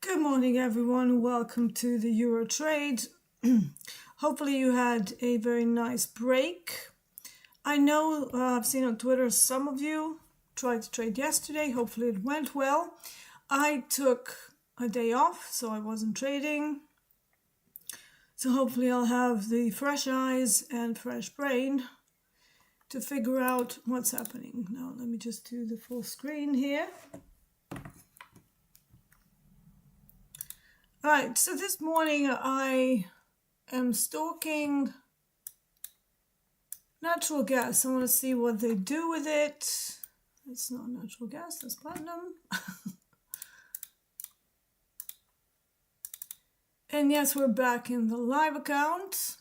Good morning, everyone. Welcome to the Euro Trade. Hopefully you had a very nice break. I know I've seen on Twitter some of you tried to trade yesterday. Hopefully it went well. I took a day off, so I wasn't trading. So hopefully I'll have the fresh eyes and fresh brain to figure out what's happening. Now let me just do the full screen here. Alright, so this morning I am stalking natural gas. I want to see what they do with it. It's not natural gas, that's platinum. And yes, we're back in the live account.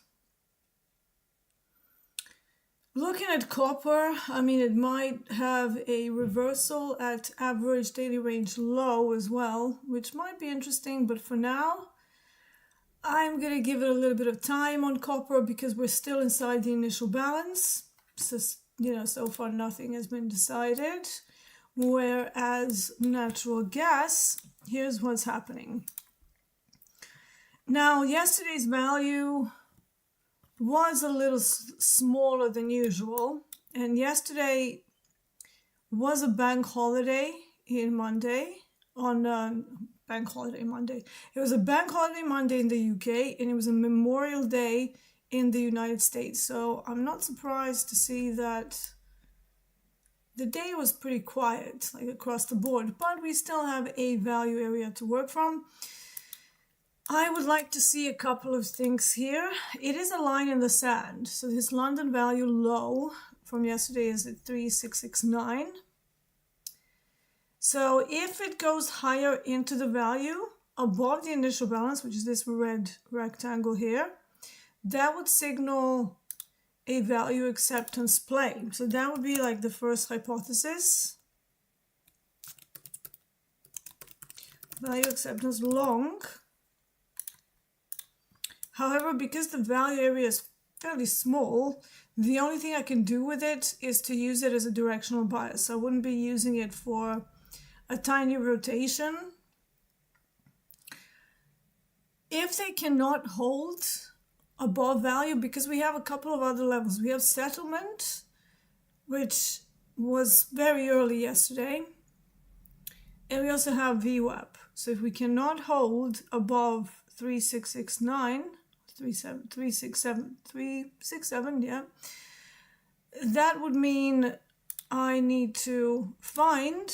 Looking at copper, I mean, it might have a reversal at average daily range low as well, which might be interesting, but for now, I'm going to give it a little bit of time on copper because we're still inside the initial balance. So, so far nothing has been decided. Whereas natural gas, here's what's happening. Now, yesterday's value was a little smaller than usual, and yesterday was a bank holiday in Monday, bank holiday Monday. It was a bank holiday Monday in the UK, and it was a Memorial Day in the United States. So I'm not surprised to see that the day was pretty quiet, like across the board, but we still have a value area to work from. I would like to see a couple of things here. It is a line in the sand. So this London value low from yesterday is at 3669. So if it goes higher into the value above the initial balance, which is this red rectangle here, that would signal a value acceptance play. So that would be like the first hypothesis. Value acceptance long. However, because the value area is fairly small, the only thing I can do with it is to use it as a directional bias. I wouldn't be using it for a tiny rotation. If they cannot hold above value, because we have a couple of other levels. We have settlement, which was very early yesterday. And we also have VWAP. So if we cannot hold above 3669, 367, yeah, that would mean I need to find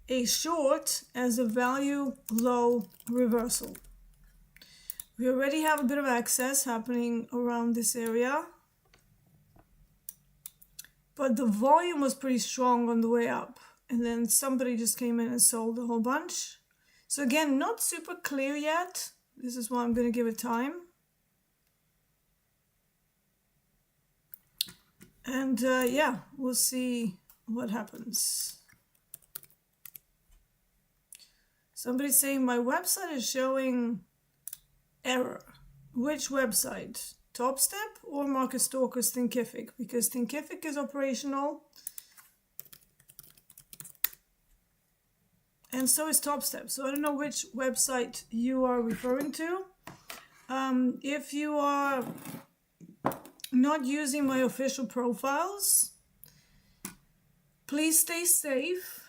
a short as a value low reversal. We already have a bit of excess happening around this area, but the volume was pretty strong on the way up, and then somebody just came in and sold a whole bunch. So again, not super clear yet. This is why I'm going to give it time. And yeah, we'll see what happens. Somebody's saying my website is showing error. Which website? Topstep or Market Stalker's Thinkific? Because Thinkific is operational. And so is Topstep. So I don't know which website you are referring to. If you are not using my official profiles, please stay safe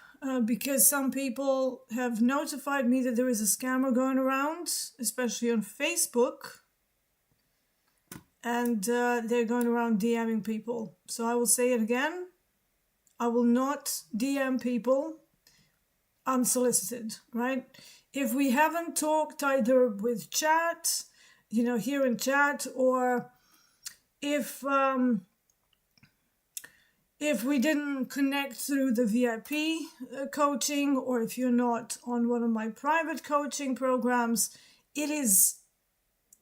because some people have notified me that there is a scammer going around, especially on Facebook. And they're going around DMing people. So I will say it again. I will not DM people unsolicited, right? If we haven't talked either with chat, here in chat, or if we didn't connect through the VIP coaching, or if you're not on one of my private coaching programs, it is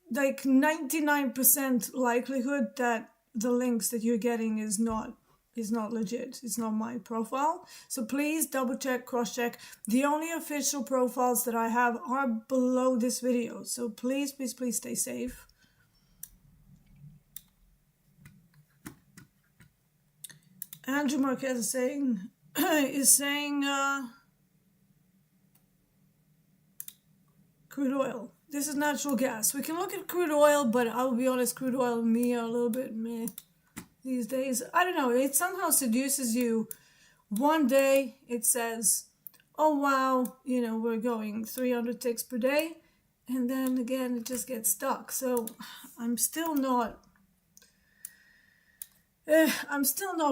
like 99% likelihood that the links that you're getting is not legit. It's not my profile. So please double check, cross check. The only official profiles that I have are below this video. So please, please, please stay safe. Andrew Marquez is saying crude oil. This is natural gas. We can look at crude oil, but I'll be honest, crude oil and me are a little bit meh these days. I don't know. It somehow seduces you. One day it says, oh wow, we're going 300 ticks per day. And then again, it just gets stuck. So I'm still not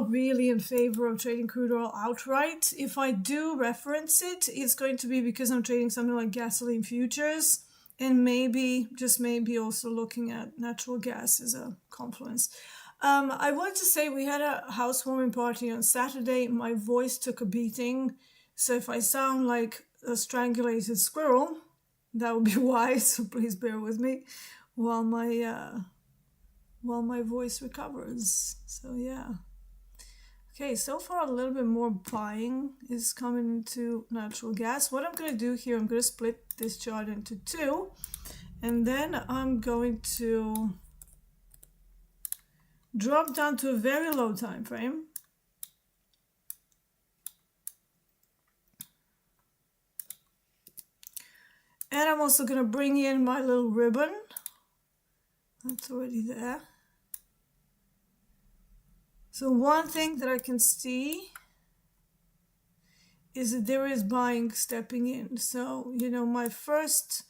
really in favor of trading crude oil outright. If I do reference it, it's going to be because I'm trading something like gasoline futures, and maybe, just maybe, also looking at natural gas as a confluence. I wanted to say we had a housewarming party on Saturday. My voice took a beating, so if I sound like a strangulated squirrel, that would be why. So please bear with me while my voice recovers. So yeah. Okay, so far a little bit more buying is coming into natural gas. What I'm going to do here, I'm going to split this chart into two, and then I'm going to drop down to a very low time frame. And I'm also going to bring in my little ribbon. That's already there. So one thing that I can see is that there is buying stepping in. So, my first,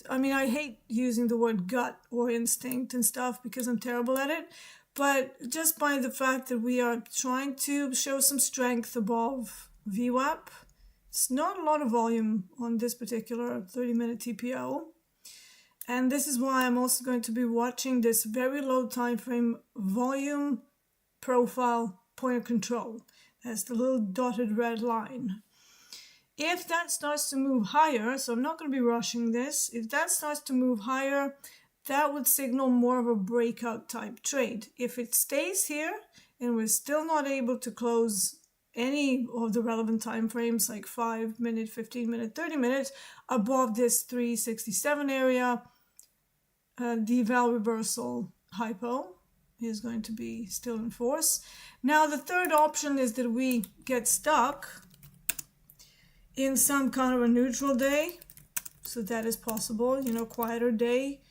I hate using the word gut or instinct and stuff because I'm terrible at it. But just by the fact that we are trying to show some strength above VWAP, it's not a lot of volume on this particular 30-minute TPO. And this is why I'm also going to be watching this very low time frame volume profile point of control. That's the little dotted red line. If that starts to move higher, so I'm not going to be rushing this, if that starts to move higher, that would signal more of a breakout type trade. If it stays here and we're still not able to close any of the relevant time frames like 5 minute, 15 minute, 30 minutes above this 367 area, the val reversal hypo is going to be still in force. Now the third option is that we get stuck in some kind of a neutral day. So that is possible, quieter day.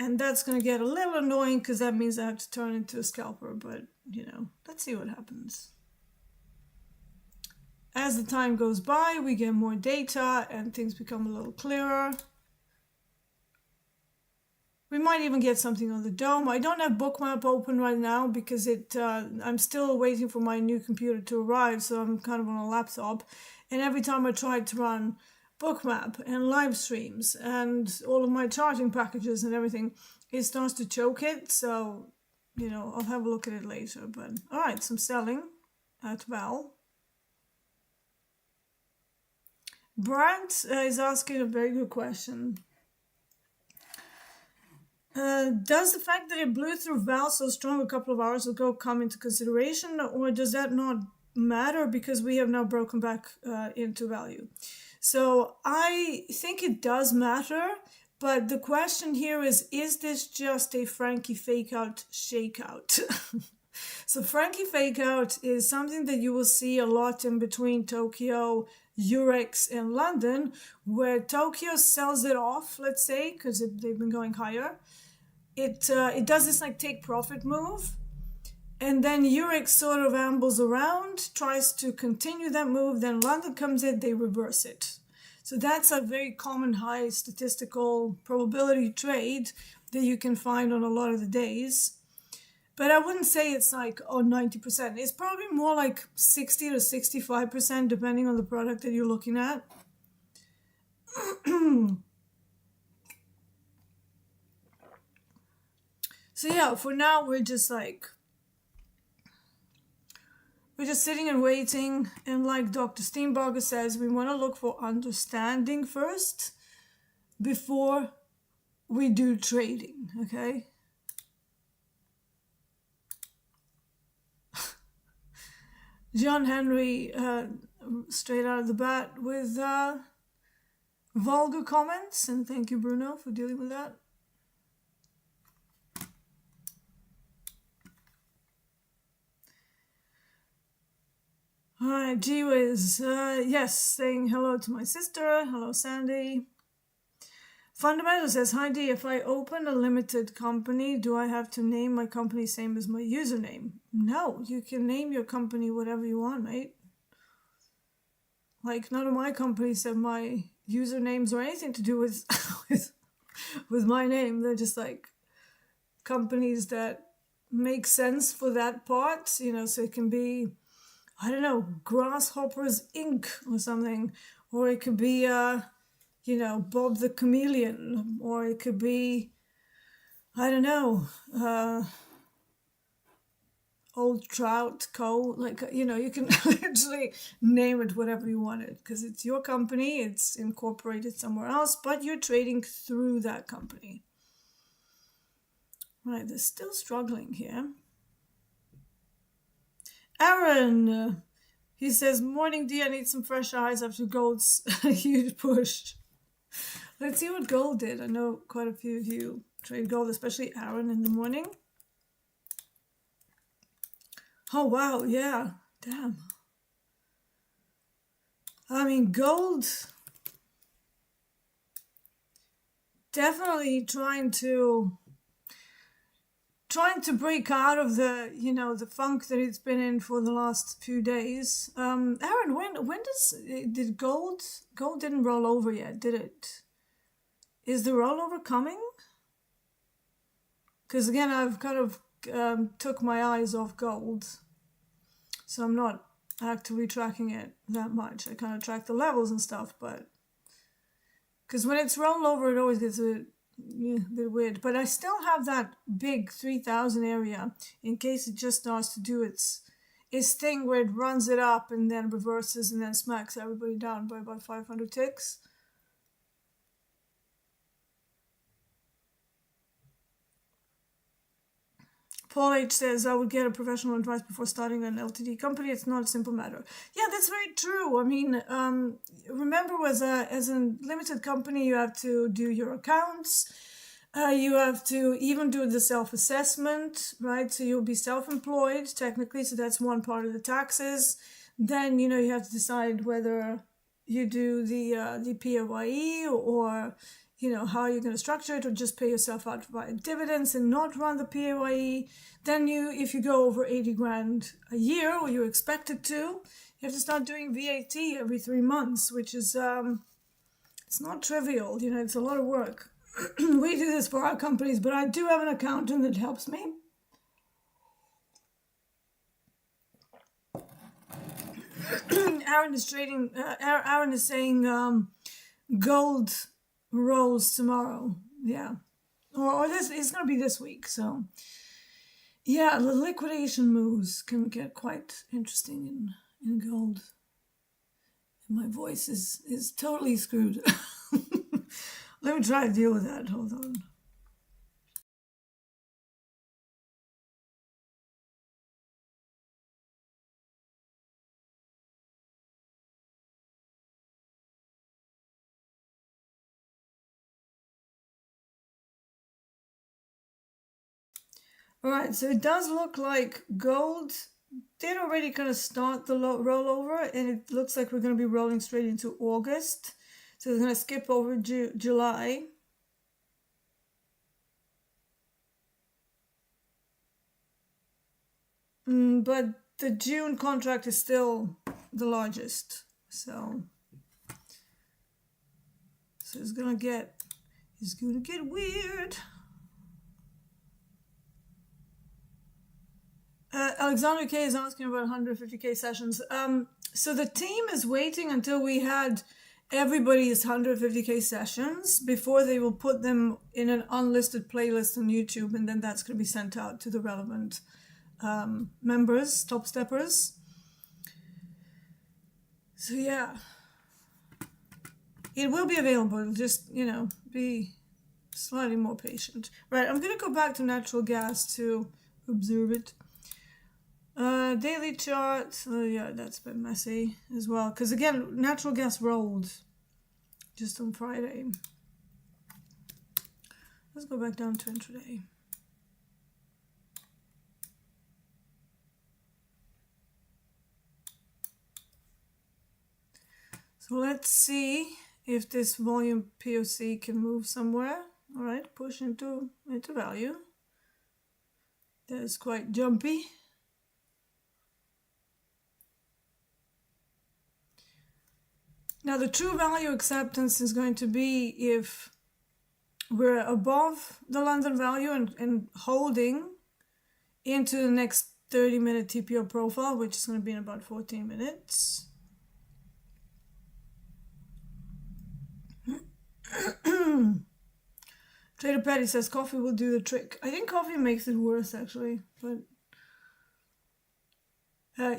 And that's going to get a little annoying because that means I have to turn into a scalper, but let's see what happens. As the time goes by, we get more data and things become a little clearer. We might even get something on the dome. I don't have Bookmap open right now because I'm still waiting for my new computer to arrive, so I'm kind of on a laptop. And every time I try to run Bookmap and live streams and all of my charting packages and everything, it starts to choke it. So, I'll have a look at it later. But all right, some selling at Val. Brant is asking a very good question. Does the fact that it blew through Val so strong a couple of hours ago come into consideration, or does that not matter because we have now broken back into value? So I think it does matter, but the question here is this just a Frankie fake-out shakeout? So Frankie fake-out is something that you will see a lot in between Tokyo, Eurex, and London, where Tokyo sells it off, let's say, because they've been going higher. It does this like take profit move, and then Eurex sort of ambles around, tries to continue that move, then London comes in, they reverse it. So that's a very common high statistical probability trade that you can find on a lot of the days. But I wouldn't say it's like 90%. It's probably more like 60 to 65% depending on the product that you're looking at. So yeah, for now we're just sitting and waiting, and like Dr. Steenbarger says, we want to look for understanding first before we do trading, okay? John Henry, straight out of the bat with vulgar comments, and thank you, Bruno, for dealing with that. All right. Gee whiz. Yes, saying hello to my sister. Hello, Sandy. Fundamental says, hi D, if I open a limited company, do I have to name my company same as my username? No, you can name your company whatever you want, mate. Like, none of my companies have my usernames or anything to do with with my name. They're just like companies that make sense for that part, so it can be, I don't know, Grasshoppers Inc. or something, or it could be Bob the Chameleon, or it could be, I don't know, Old Trout Co. Like, you can literally name it whatever you want it, because it's your company, it's incorporated somewhere else, but you're trading through that company. Right, they're still struggling here. Aaron, he says, morning D, I need some fresh eyes after gold's huge push. Let's see what gold did. I know quite a few of you trade gold, especially Aaron in the morning. Oh, wow. Yeah. Damn. I mean, gold definitely trying to break out of the, the funk that it's been in for the last few days. Aaron, did gold didn't roll over yet, did it? Is the rollover coming? Because again, I've kind of took my eyes off gold, so I'm not actively tracking it that much. I kind of track the levels and stuff, but because when it's rollover, it always gets a bit weird. But I still have that big 3,000 area in case it just starts to do its thing where it runs it up and then reverses and then smacks everybody down by about 500 ticks. Paul H says, I would get a professional advice before starting an LTD company. It's not a simple matter. Yeah, that's very true. I mean, remember, as a limited company, you have to do your accounts. You have to even do the self-assessment, right? So you'll be self-employed technically. So that's one part of the taxes. Then, you have to decide whether you do the PAYE or how you're going to structure it, or just pay yourself out via dividends and not run the PAYE. Then if you go over 80 grand a year, or you're expected to, you have to start doing VAT every 3 months, which is, it's not trivial, it's a lot of work. We do this for our companies, but I do have an accountant that helps me. Aaron is trading, Aaron is saying gold rolls tomorrow, yeah, or this, it's going to be this week. So yeah, the liquidation moves can get quite interesting in gold. And my voice is totally screwed. Let me try to deal with that. Hold on. All right, so it does look like gold did already kind of start the rollover, and it looks like we're going to be rolling straight into August. So it's going to skip over July. But the June contract is still the largest. So it's going to get weird. Alexander K is asking about 150K sessions. So the team is waiting until we had everybody's 150K sessions before they will put them in an unlisted playlist on YouTube, and then that's going to be sent out to the relevant members, top steppers. So yeah, it will be available. Just, be slightly more patient. Right, I'm going to go back to natural gas to observe it. Daily chart, yeah, that's been messy as well, because again, natural gas rolled just on Friday. Let's go back down to intraday. So let's see if this volume POC can move somewhere. All right, push into value. That is quite jumpy. Now the true value acceptance is going to be if we're above the London value and holding into the next 30-minute TPO profile, which is going to be in about 14 minutes. Trader Patty says coffee will do the trick. I think coffee makes it worse, actually. But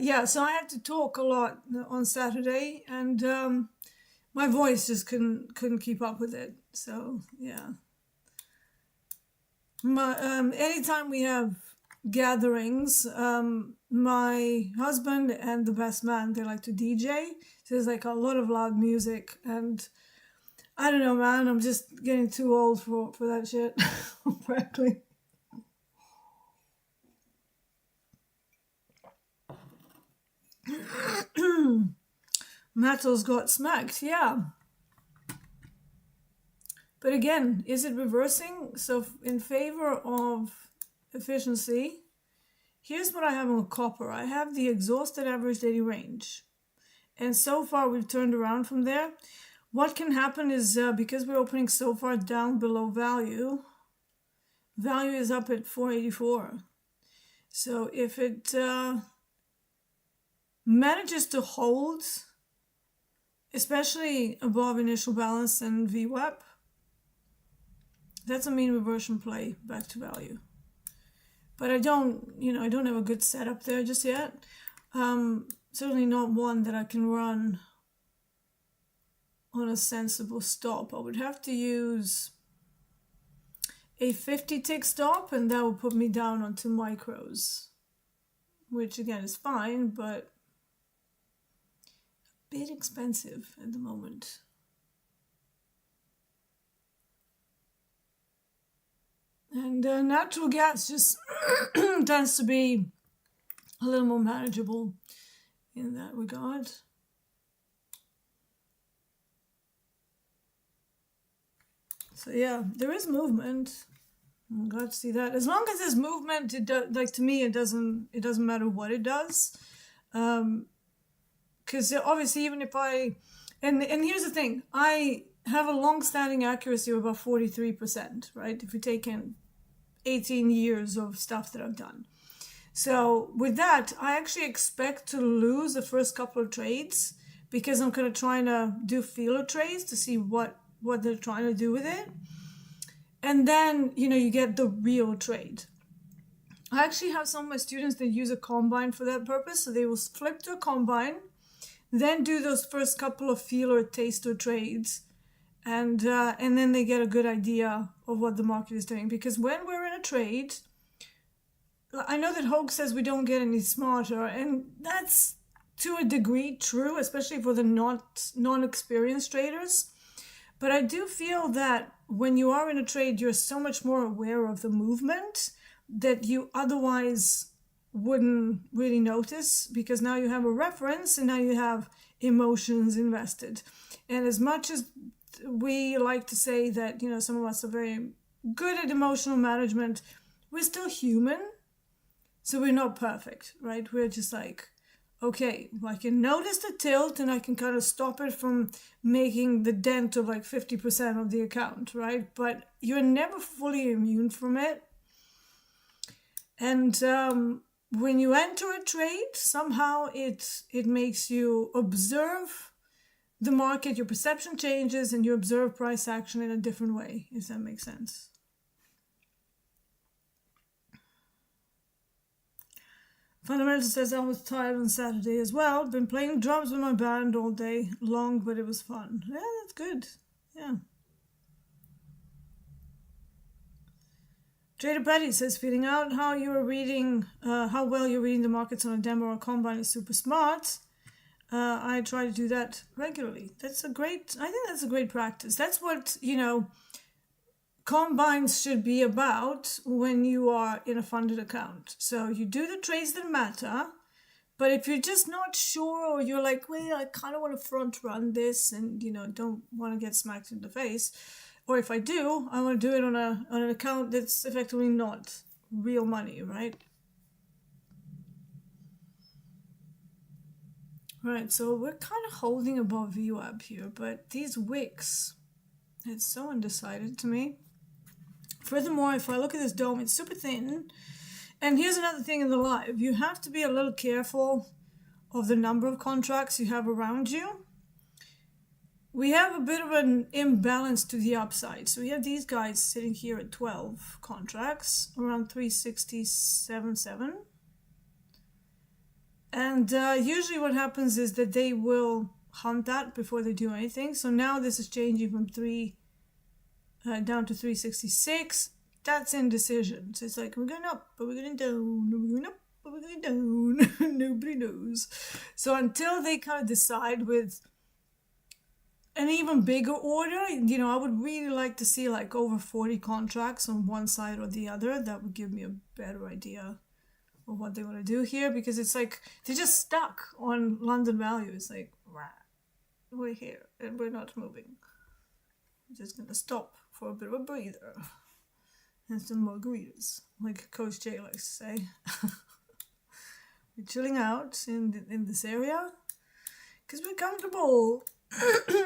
yeah, so I had to talk a lot on Saturday, and my voice just couldn't keep up with it. So yeah, anytime we have gatherings, my husband and the best man, they like to DJ. So there's like a lot of loud music, and I don't know, man, I'm just getting too old for that shit, frankly. Metals got smacked, yeah. But again, is it reversing? So in favor of efficiency, here's what I have on copper. I have the exhausted average daily range. And so far we've turned around from there. What can happen is because we're opening so far down below value, value is up at 484. So if it manages to hold, especially above initial balance and VWAP, that's a mean reversion play back to value. But I don't have a good setup there just yet. Certainly not one that I can run on a sensible stop. I would have to use a 50 tick stop, and that would put me down onto micros, which again is fine, but a bit expensive at the moment. And natural gas just tends to be a little more manageable in that regard. So yeah, there is movement. I'm glad to see that. As long as there's movement, like to me, it doesn't matter what it does, because obviously even if and here's the thing, I have a long-standing accuracy of about 43%, right? If you take in 18 years of stuff that I've done. So with that, I actually expect to lose the first couple of trades because I'm kind of trying to do feeler trades to see what they're trying to do with it. And then, you get the real trade. I actually have some of my students that use a combine for that purpose. So they will flip to a combine, then do those first couple of feeler taster trades. And then they get a good idea of what the market is doing. Because when we're in a trade, I know that Hogue says we don't get any smarter. And that's to a degree true, especially for the non-experienced traders. But I do feel that when you are in a trade, you're so much more aware of the movement that you otherwise wouldn't really notice, because now you have a reference and now you have emotions invested. And as much as we like to say that, some of us are very good at emotional management, we're still human. So we're not perfect, right? We're just like, okay, I can notice the tilt and I can kind of stop it from making the dent of like 50% of the account, right? But you're never fully immune from it. And when you enter a trade, somehow it makes you observe the market, your perception changes, and you observe price action in a different way, if that makes sense. Fundamental says I was tired on Saturday as well. Been playing drums with my band all day long, but it was fun. Yeah, that's good. Yeah. Trader Patty says, feeling out how well you're reading the markets on a demo or a combine is super smart. I try to do that regularly. I think that's a great practice. That's what, combines should be about when you are in a funded account. So you do the trades that matter, But if you're just not sure, or you're like, well, I kind of want to front run this and, don't want to get smacked in the face. Or if I do, I want to do it on an account that's effectively not real money, right? Right, so we're kind of holding above VWAP here, but these wicks, it's so undecided to me. Furthermore, if I look at this dome, it's super thin. And here's another thing in the live. You have to be a little careful of the number of contracts you have around you. We have a bit of an imbalance to the upside. So we have these guys sitting here at 12 contracts, around 367.7. And usually what happens is that they will hunt that before they do anything. So now this is changing from 3 down to 366. That's indecision. So it's like, we're going up, but we're going down, we're going up, but we're going down. Nobody knows. So until they kind of decide with an even bigger order, I would really like to see like over 40 contracts on one side or the other. That would give me a better idea of what they want to do here, because it's like they're just stuck on London value. It's like, we're here and we're not moving. I'm just going to stop for a bit of a breather and some margaritas, like Coach J likes to say. We're chilling out in this area because we're comfortable.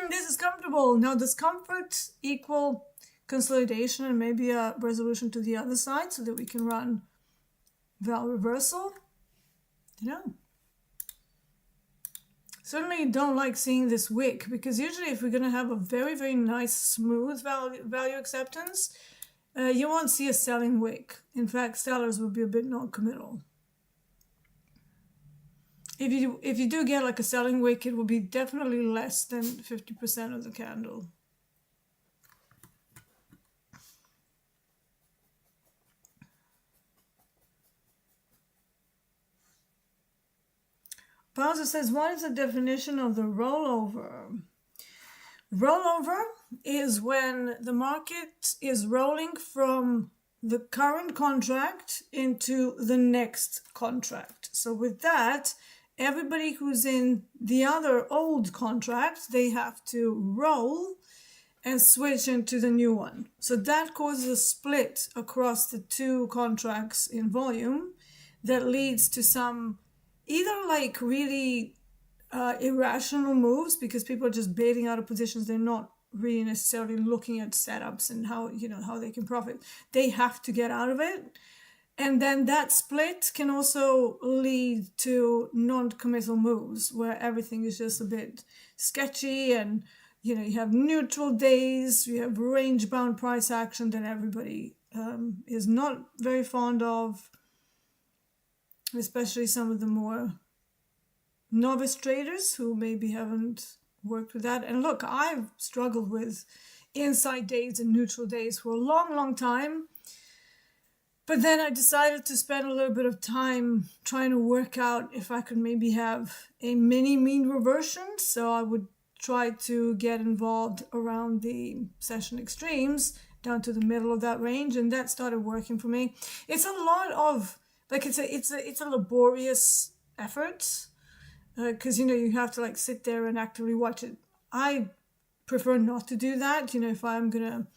This is comfortable. Now, does comfort equal consolidation and maybe a resolution to the other side so that we can run val reversal? Certainly don't like seeing this wick, because usually if we're going to have a very, very nice smooth value acceptance, you won't see a selling wick. In fact, sellers will be a bit non-committal. If you do get like a selling wick, it will be definitely less than 50% of the candle. Bowser says, what is the definition of the rollover? Rollover is when the market is rolling from the current contract into the next contract. So with that, everybody who's in the other old contract, they have to roll and switch into the new one. So that causes a split across the two contracts in volume that leads to some either like really irrational moves, because people are just baiting out of positions. They're not really necessarily looking at setups and how they can profit. They have to get out of it. And then that split can also lead to non-committal moves where everything is just a bit sketchy, and you have neutral days, you have range-bound price action that everybody is not very fond of, especially some of the more novice traders who maybe haven't worked with that. And look, I've struggled with inside days and neutral days for a long, long time. But then I decided to spend a little bit of time trying to work out if I could maybe have a mini mean reversion. So I would try to get involved around the session extremes down to the middle of that range, and that started working for me. It's a lot of it's a laborious effort, because you have to like sit there and actively watch it. I prefer not to do that. If I'm gonna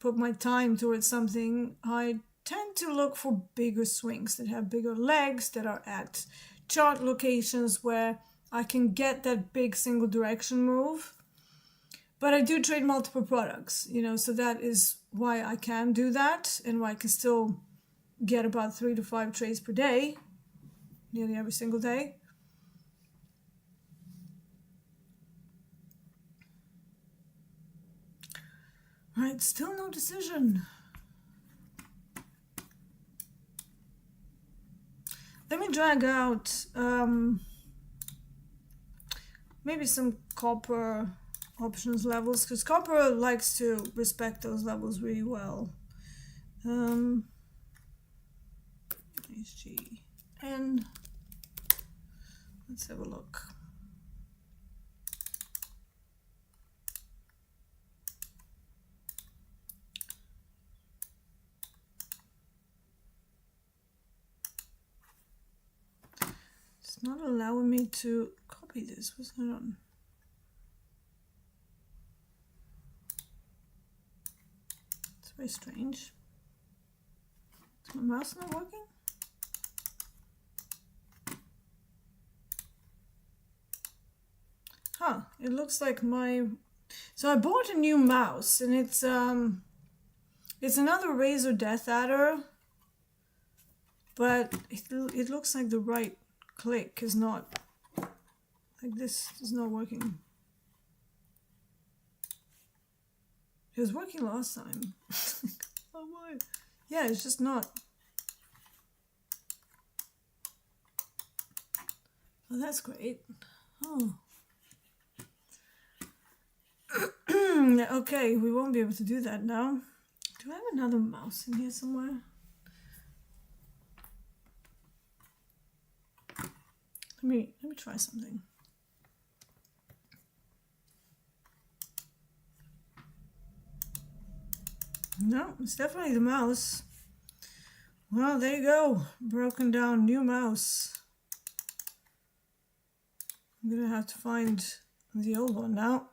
put my time towards something, I tend to look for bigger swings that have bigger legs, that are at chart locations where I can get that big single direction move. But I do trade multiple products, so that is why I can do that, and why I can still get about 3 to 5 trades per day, nearly every single day. Right, still no decision. Let me drag out maybe some copper options levels, because copper likes to respect those levels really well. HGN. Let's have a look. It's not allowing me to copy this. What's going on? It's very strange. Is my mouse not working? Huh, it looks like my... So I bought a new mouse, and it's another Razer Death Adder, but it looks like the right click is not, like this is not working. It was working last time. Oh my. Yeah, it's just not. Oh, that's great. Oh. Okay, we won't be able to do that now. Do I have another mouse in here somewhere? Let me try something. No, it's definitely the mouse. Well, there you go. Broken down new mouse. I'm gonna have to find the old one now.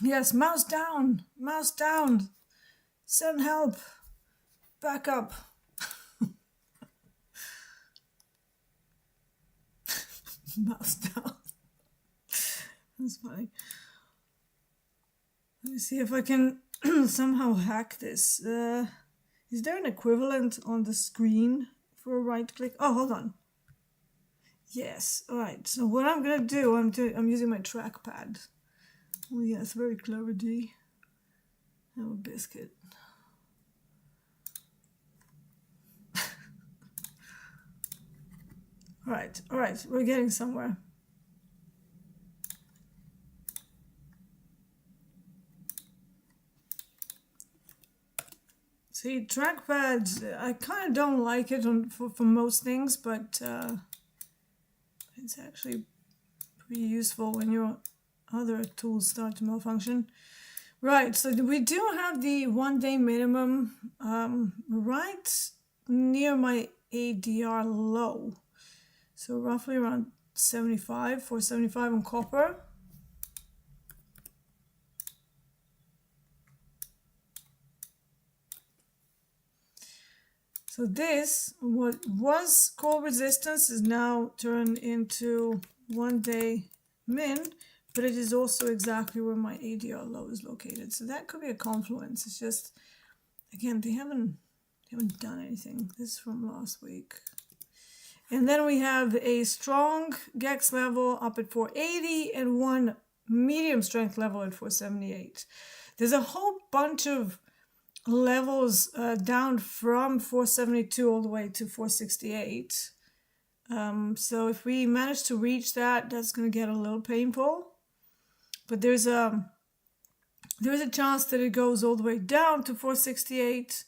Yes, mouse down. Mouse down. Send help. Back up. Mouse down. That's funny. Let me see if I can somehow hack this. Is there an equivalent on the screen for a right click? Oh, hold on. Yes. All right. So what I'm gonna do, I'm using my trackpad. Oh yes, very clever, D. I'm a biscuit. All right. We're getting somewhere. See, trackpads, I kind of don't like it for most things, but it's actually pretty useful when your other tools start to malfunction. Right, so we do have the 1 day minimum right near my ADR low. So roughly around 75, 475 on copper. So this, what was call resistance, is now turned into 1 day min, but it is also exactly where my ADR low is located. So that could be a confluence. It's just, again, they haven't done anything. This is from last week. And then we have a strong GEX level up at 480 and one medium strength level at 478. There's a whole bunch of levels down from 472 all the way to 468. So if we manage to reach that, that's going to get a little painful. But there's a chance that it goes all the way down to 468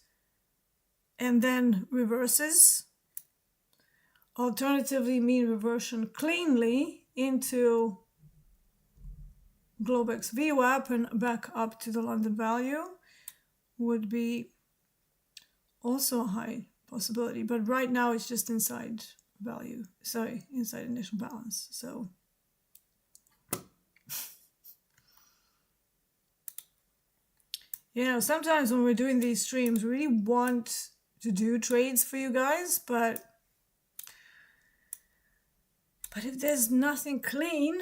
and then reverses. Alternatively, mean reversion cleanly into Globex VWAP and back up to the London value would be also a high possibility. But right now it's just inside value, inside initial balance. So you know, sometimes when we're doing these streams, we really want to do trades for you guys, but if there's nothing clean,